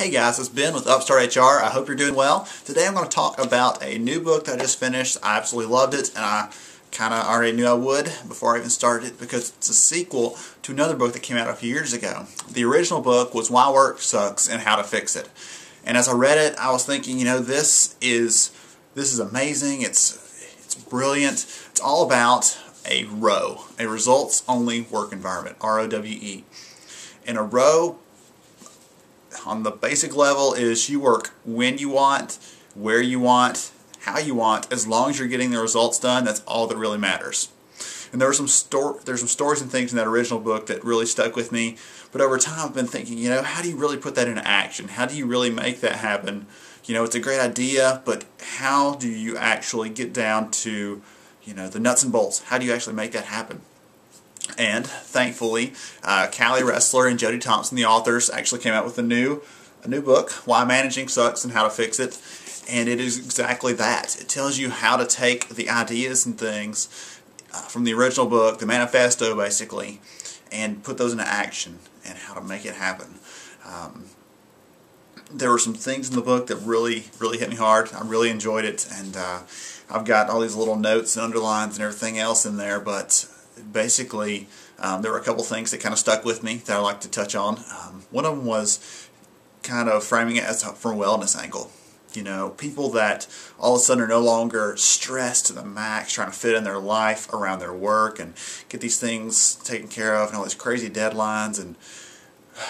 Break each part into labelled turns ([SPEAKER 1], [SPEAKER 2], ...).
[SPEAKER 1] Hey guys, it's Ben with Upstart HR. I hope you're doing well. Today I'm going to talk about a new book that I just finished. I absolutely loved it, and I kind of already knew I would before I even started it because it's a sequel to another book that came out a few years ago. The original book was Why Work Sucks and How to Fix It. And as I read it, I was thinking, you know, this is amazing. It's brilliant. It's all about a ROWE, a results-only work environment, ROWE. And a ROWE, on the basic level, is you work when you want, where you want, how you want, as long as you're getting the results done. That's all that really matters. And there's some stories and things in that original book that really stuck with me. But over time, I've been thinking, you know, how do you really put that into action? How do you really make that happen? You know, it's a great idea, but how do you actually get down to, you know, the nuts and bolts? How do you actually make that happen? And thankfully, Callie Ressler and Jody Thompson, the authors, actually came out with a new book, Why Managing Sucks and How to Fix It. And it is exactly that. It tells you how to take the ideas and things from the original book, the manifesto basically, and put those into action and how to make it happen. There were some things in the book that really hit me hard. I really enjoyed it, and I've got all these little notes and underlines and everything else in there, but basically there were a couple things that kind of stuck with me that I'd like to touch on. One of them was kind of framing it as from a wellness angle. You know, people that all of a sudden are no longer stressed to the max, trying to fit in their life around their work and get these things taken care of and all these crazy deadlines, and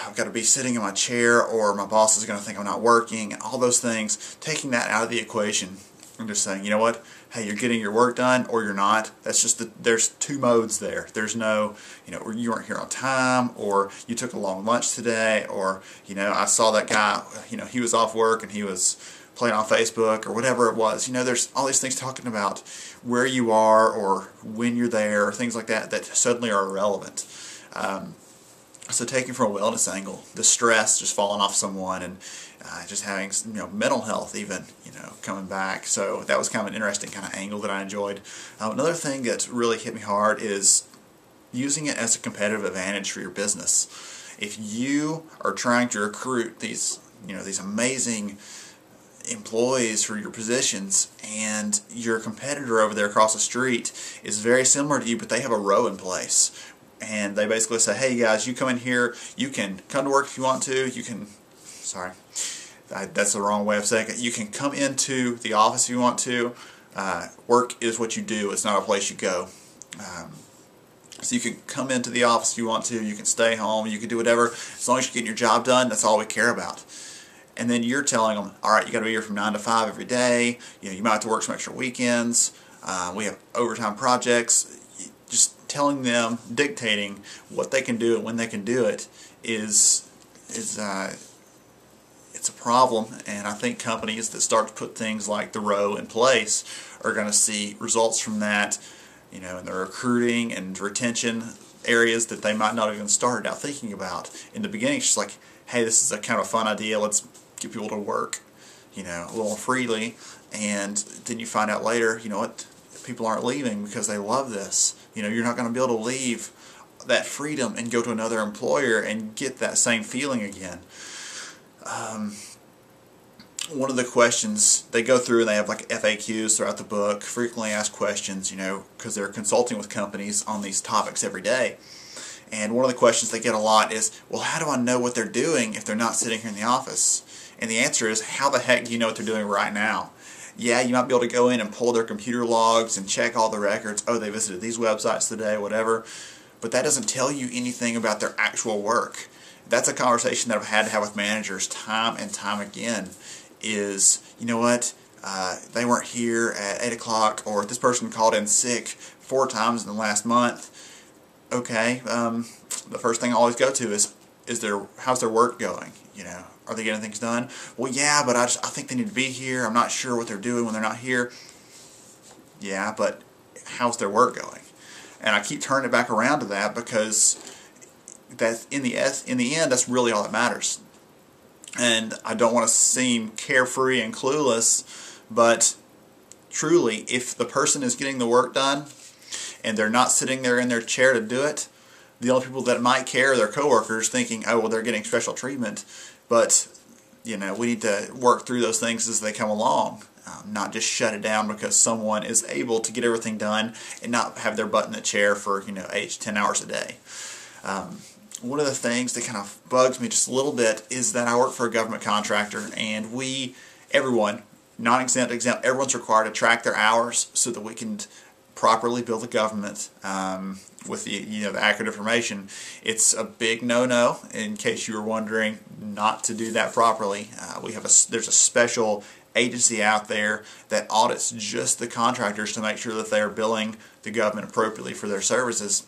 [SPEAKER 1] I've got to be sitting in my chair or my boss is going to think I'm not working, and all those things, taking that out of the equation and just saying, you know what, hey, you're getting your work done or you're not. That's just there's two modes there. There's no, you know, you weren't here on time, or you took a long lunch today, or, you know, I saw that guy, you know, he was off work and he was playing on Facebook or whatever it was. You know, there's all these things talking about where you are or when you're there, or things like that that suddenly are irrelevant. So taking from a wellness angle, the stress just falling off someone, and just having, you know, mental health even, you know, coming back. So that was kind of an interesting kind of angle that I enjoyed. Another thing that really hit me hard is using it as a competitive advantage for your business. If you are trying to recruit these, you know, these amazing employees for your positions, and your competitor over there across the street is very similar to you, but they have a ROWE in place, and they basically say, hey guys, you come in here, you can come to work if you want to, you can, sorry, that's the wrong way of saying it, you can come into the office if you want to, work is what you do, it's not a place you go. So you can come into the office if you want to, you can stay home, you can do whatever, as long as you're getting your job done, that's all we care about. And then you're telling them, all right, you got to be here from 9 to 5 every day. You know, you might have to work some extra weekends. We have overtime projects. Just telling them, dictating what they can do and when they can do it it's a problem. And I think companies that start to put things like the ROWE in place are going to see results from that, you know, in their recruiting and retention areas that they might not even started out thinking about. In the beginning, it's just like, hey, this is a kind of fun idea, let's get people to work, you know, a little more freely, and then you find out later, you know what, people aren't leaving because they love this. You know, you're not going to be able to leave that freedom and go to another employer and get that same feeling again. One of the questions they go through, and they have like FAQs throughout the book, frequently asked questions, you know, because they're consulting with companies on these topics every day. And one of the questions they get a lot is, well, how do I know what they're doing if they're not sitting here in the office? And the answer is, how the heck do you know what they're doing right now? Yeah, you might be able to go in and pull their computer logs and check all the records. Oh, they visited these websites today, whatever. But that doesn't tell you anything about their actual work. That's a conversation that I've had to have with managers time and time again, is, you know what, they weren't here at 8 o'clock, or this person called in sick 4 times in the last month. Okay, the first thing I always go to is how's their work going? You know, are they getting things done? Well, yeah, but I think they need to be here. I'm not sure what they're doing when they're not here. Yeah, but how's their work going? And I keep turning it back around to that, because that's in the end, that's really all that matters. And I don't want to seem carefree and clueless, but truly, if the person is getting the work done and they're not sitting there in their chair to do it, the only people that might care are their coworkers, thinking, oh, well, they're getting special treatment. But we need to work through those things as they come along, not just shut it down because someone is able to get everything done and not have their butt in the chair for 8 to 10 hours a day. One of the things that kind of bugs me just a little bit is that I work for a government contractor, and everyone, non-exempt, exempt, everyone's required to track their hours so that we can properly bill the government with the accurate information. It's a big no-no. In case you were wondering, not to do that properly. There's a special agency out there that audits just the contractors to make sure that they are billing the government appropriately for their services.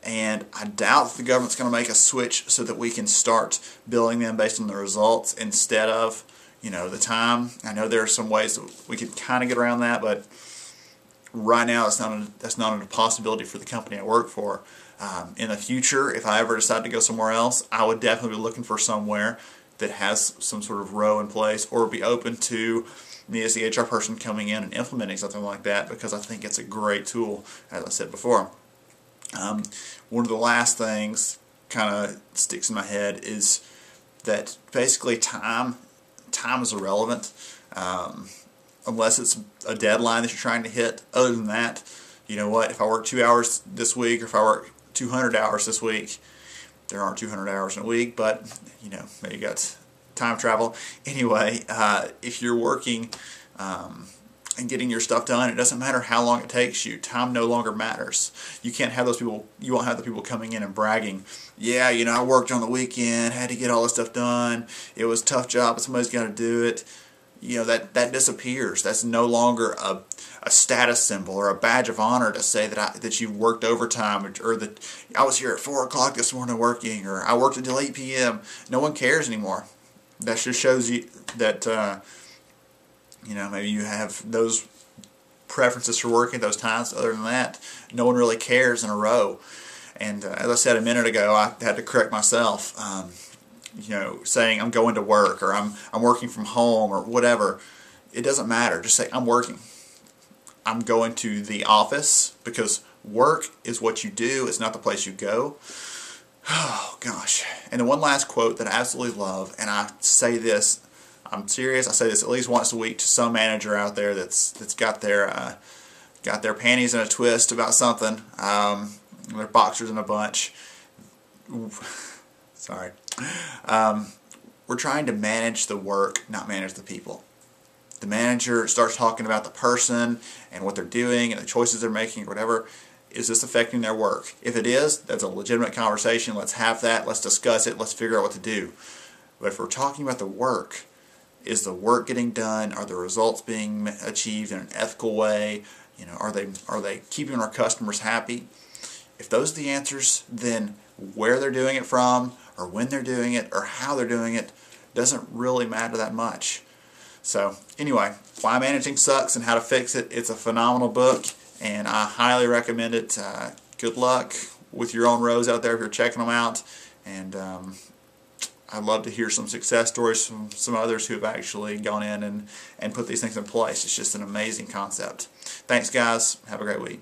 [SPEAKER 1] And I doubt that the government's going to make a switch so that we can start billing them based on the results instead of the time. I know there are some ways that we could kind of get around that, but right now that's not a possibility for the company I work for. In the future, if I ever decide to go somewhere else, I would definitely be looking for somewhere that has some sort of row in place, or be open to me as the HR person coming in and implementing something like that, because I think it's a great tool, as I said before. One of the last things kind of sticks in my head is that basically time is irrelevant unless it's a deadline that you're trying to hit. Other than that, you know what, if I work 2 hours this week, or if I work 200 hours this week, there aren't 200 hours in a week, but maybe you got time travel. Anyway, if you're working and getting your stuff done, it doesn't matter how long it takes you. Time no longer matters. You can't have those people. You won't have the people coming in and bragging, yeah, I worked on the weekend, had to get all this stuff done. It was a tough job, but somebody's got to do it. That disappears. That's no longer a status symbol or a badge of honor to say that you've worked overtime, or that I was here at 4 o'clock this morning working, or I worked until 8 p.m. No one cares anymore. That just shows you that maybe you have those preferences for working those times. Other than that, no one really cares in a row. And as I said a minute ago, I had to correct myself. Saying I'm going to work, or I'm working from home, or whatever, it doesn't matter. Just say I'm working. I'm going to the office, because work is what you do. It's not the place you go. Oh gosh. And then one last quote that I absolutely love, and I say this, I'm serious, I say this at least once a week to some manager out there that's got their panties in a twist about something. Their boxers in a bunch. Sorry. We're trying to manage the work, not manage the people. The manager starts talking about the person and what they're doing and the choices they're making or whatever. Is this affecting their work? If it is, that's a legitimate conversation. Let's have that. Let's discuss it. Let's figure out what to do. But if we're talking about the work, is the work getting done? Are the results being achieved in an ethical way? Are they keeping our customers happy? If those are the answers, then where they're doing it from, or when they're doing it, or how they're doing it, doesn't really matter that much. So anyway, Why Managing Sucks and How to Fix It. It's a phenomenal book, and I highly recommend it. Good luck with your own rows out there if you're checking them out. And I'd love to hear some success stories from some others who have actually gone in and put these things in place. It's just an amazing concept. Thanks, guys. Have a great week.